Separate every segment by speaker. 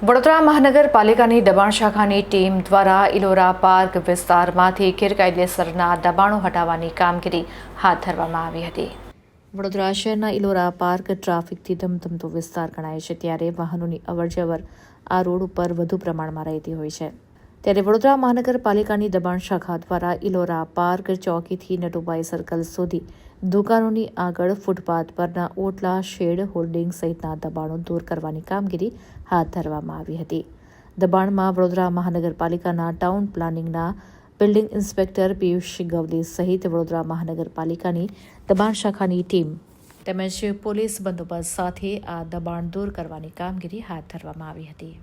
Speaker 1: વડોદરા મહાનગરપાલિકાની દબાણ શાખાની ટીમ દ્વારા ઇલોરા પાર્ક વિસ્તારમાંથી ગેરકાયદેસરના દબાણો હટાવવાની કામગીરી હાથ ધરવામાં આવી હતી। વડોદરા શહેરના ઇલોરા પાર્ક ટ્રાફિકથી ધમધમતો વિસ્તાર ગણાય છે, ત્યારે વાહનોની અવરજવર આ રોડ ઉપર વધુ પ્રમાણમાં રહેતી હોય છે। ત્યારે વડોદરા મહાનગરપાલિકાની દબાણ શાખા દ્વારા ઇલોરા પાર્ક ચોકીથી નટુભાઈ સર્કલ સુધી દુકાનોની આગળ ફૂટપાથ પરના ઓટલા, શેડ, હોર્ડિંગ સહિતના દબાણો દૂર કરવાની કામગીરી હાથ ધરવામાં આવી હતી। દબાણમાં વડોદરા મહાનગરપાલિકાના ટાઉન પ્લાનિંગના બિલ્ડિંગ ઇન્સ્પેક્ટર પિયુષ ગવલી સહિત વડોદરા મહાનગરપાલિકાની દબાણ શાખાની ટીમ તેમજ પોલીસ બંદોબસ્ત સાથે આ દબાણ દૂર કરવાની કામગીરી હાથ ધરવામાં આવી હતી।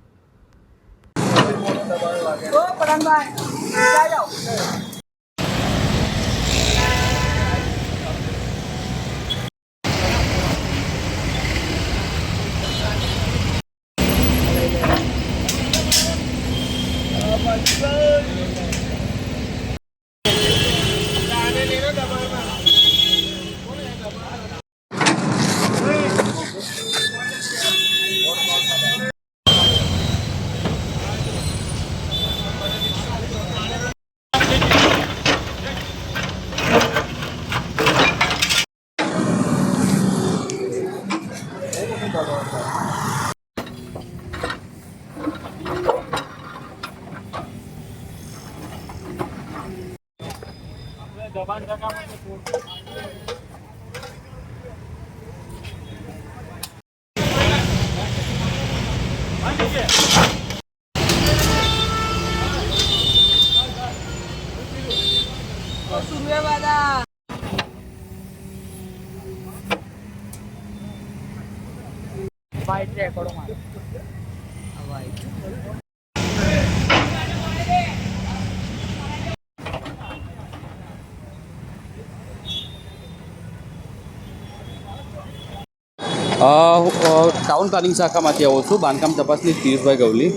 Speaker 2: ટાઉન પ્લાનિંગ શાખામાંથી આવું છું, બાંધકામ તપાસની પિયુષભાઈ ગવલી।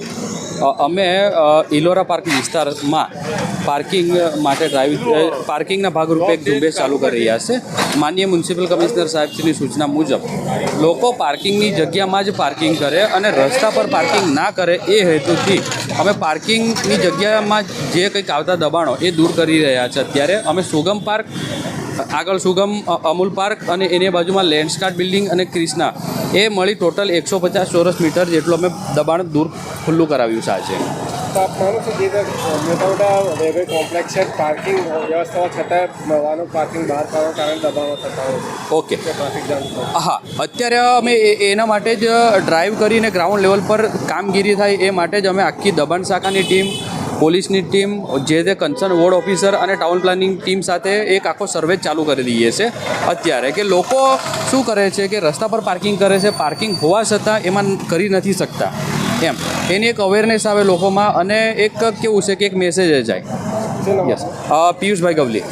Speaker 2: અમે ઇલોરા પાર્ક વિસ્તારમાં પાર્કિંગ માટે પાર્કિંગના ભાગરૂપે એક ઝુંબેશ ચાલુ કરી રહ્યા છે। માનનીય મ્યુનિસિપલ કમિશનર સાહેબની સૂચના મુજબ લોકો પાર્કિંગની જગ્યામાં જ પાર્કિંગ કરે અને રસ્તા પર પાર્કિંગ ના કરે એ હેતુથી અમે પાર્કિંગની જગ્યામાં જે કંઈક આવતા દબાણો એ દૂર કરી રહ્યા છે। અત્યારે અમે સુગમ પાર્ક, આગળ સુગમ અમૂલ પાર્ક અને એની બાજુમાં લેન્ડસ્કાર્ટ બિલ્ડિંગ અને ક્રિષ્ના એ મળી ટોટલ 150 ચોરસ મીટર જેટલું અમે દબાણ દૂર ખુલ્લું કરાવ્યું છે આજે।
Speaker 3: માનું છું જે મોટા મોટા કોમ્પ્લેક્સ છે, પાર્કિંગ વ્યવસ્થાઓ છતાં વાહનો પાર્કિંગ બહાર કાઢવા કારણે દબાણો થતા હોય છે।
Speaker 2: ઓકે,
Speaker 3: ટ્રાફિક જામ થાય।
Speaker 2: હા, અત્યારે અમે એના માટે જ ડ્રાઈવ કરીને ગ્રાઉન્ડ લેવલ પર કામગીરી થાય એ માટે જ અમે આખી દબાણ શાખાની ટીમ, પોલીસની ટીમ, જે તે કન્સર્ન વોર્ડ ઓફિસર અને ટાઉન પ્લાનિંગ ટીમ સાથે એક આખો સર્વે ચાલુ કરી દઈએ છે અત્યારે, કે લોકો શું કરે છે કે રસ્તા પર પાર્કિંગ કરે છે, પાર્કિંગ હોવા છતાં એમાં કરી નથી શકતા એમ, એની એક અવેરનેસ આવે લોકોમાં અને એક કેવું છે કે એક મેસેજ જાય। યસ, પિયુષભાઈ ગવલી।